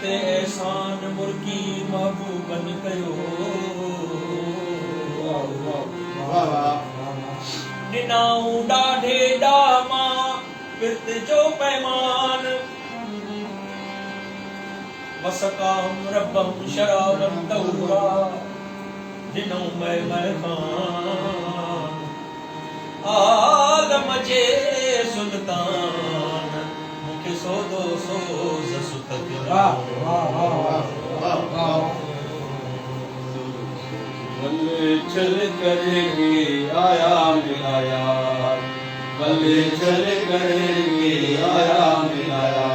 ते एहसान मुर्गी महबूबन कयो निनाऊ डाढे डामा पिरत जो पैमान वसकाम रब्बम शराबन तौरा दिनों मैं खान आलम जे सुल्तान मुखे सोदो सोज सुतक बल्ले चल करेंगे आया मिलाया बल्ले चल करेंगे आया मिलाया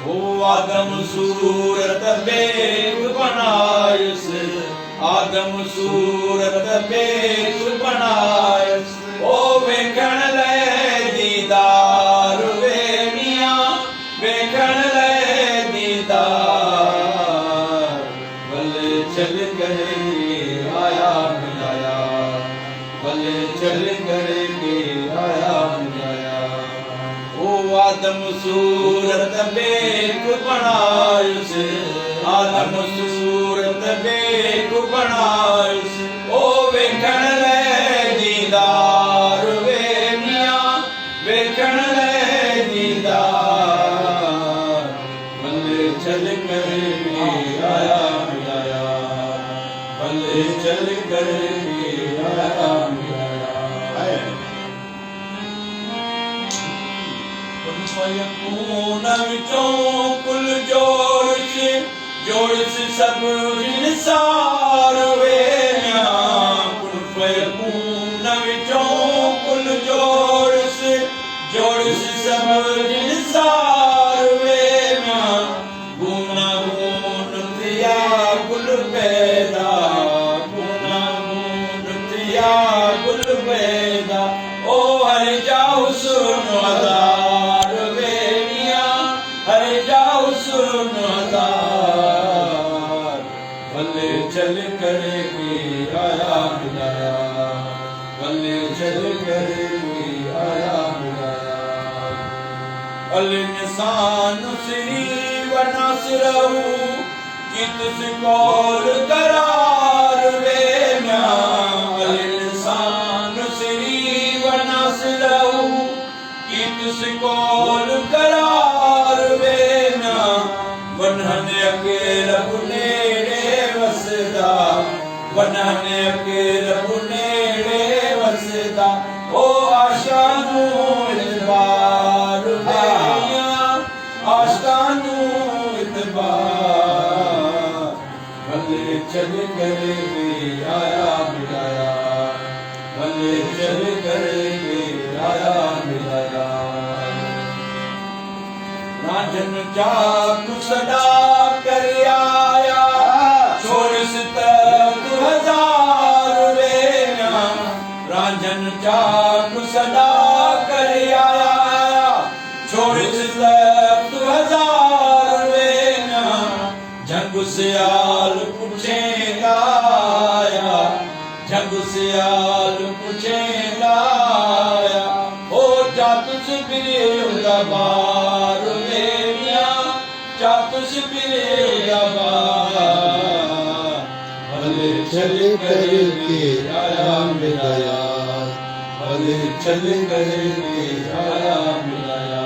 ओ आदम सूरत बेक बनायस आदम सूरत बेक बनायस ओ वेखण ले दीदार वे मियां वेखण ले दीदार बल्ले चल करेंगे आया मिलाया बल्ले चल करेंगे आया मिलाया ओ आदम सूरत बेक बनायस आदम सूरत बेक बनायस ओ वेखण ले दीदार वे मियां वेखण ले दीदार बल्ले चल करेंगे आया मिलाया बल्ले चल करेंगे आया मिलाया फयकून विचों कुल जोड़ से सब निसार वे कुल फयकून विचों कुल जोड़ से सब निसार वे गुना गुन थिया कुल पैदा गुना गुन थिया कुल पैदा ओ हर जाओ सुन हजार वे मियां हर जाओ सुन हजार बल्ले चल करेंगे आया मिलाया बल्ले चल करेंगे आया मिलाया अल इंसान श्री वनासरहू कि तुझ कौल करार वे अल इंसान श्री वनासरहू कि तुझ कौल करार वे वनहन अकेल बुनेड़े वसदा वनहन अकेल बुनेड़े वसदा ओ आशानू इतबार आशानू इतबार भले चल करेंगे आया मिलाया भले चल करेंगे आया मिलाया राजन चाक सदा कर आया छोड़ सितक हजार वे राजन चाक सदा कर आया छोड़ सितक हजार वे जंग सियाल पूछेगा जंग सियाल पूछेगा ओ जा तुझ बिरे बार वे जा तुझ बिरे बार भले चल करके आया मिलाया भले चल करके आया मिलाया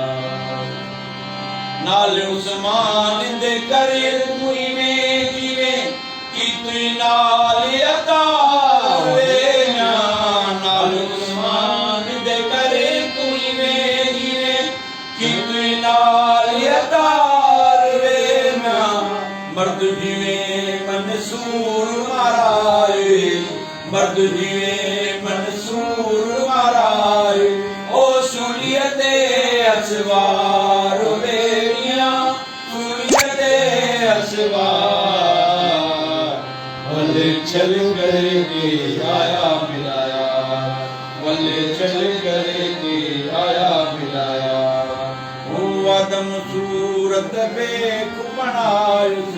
नाल उस्मान दे करे मुई में जीवे की तू नाल अता वे नाल उस्मान दे करे मुई में जीवे की तू नाल अता वे मर्द जीवे मंसूर माराए मर्द जीवे मंसूर माराए ओ सुलियते असवार वे सुलियते असवार भले चल करेंगे आया मिलाया भले चल करेंगे आया मिलाया ओ आदम सूरत बेक बनायस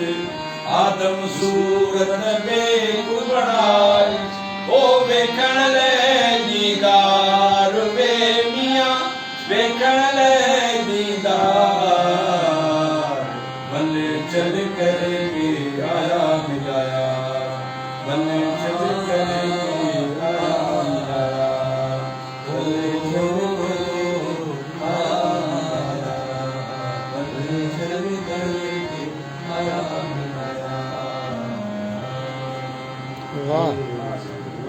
आदम सूरत बेक बनायस ओ वेखण ले दीदार वे मियां वेखण ले दीदार भले चल कर के आया मिलाया, बल्ले चल कर के आया मिलाया, बल्ले चल कर के आया मिलाया, बल्ले चल कर के आया मिलाया। वाह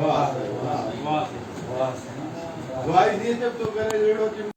वाह वाह वाह वाह। जब तो करे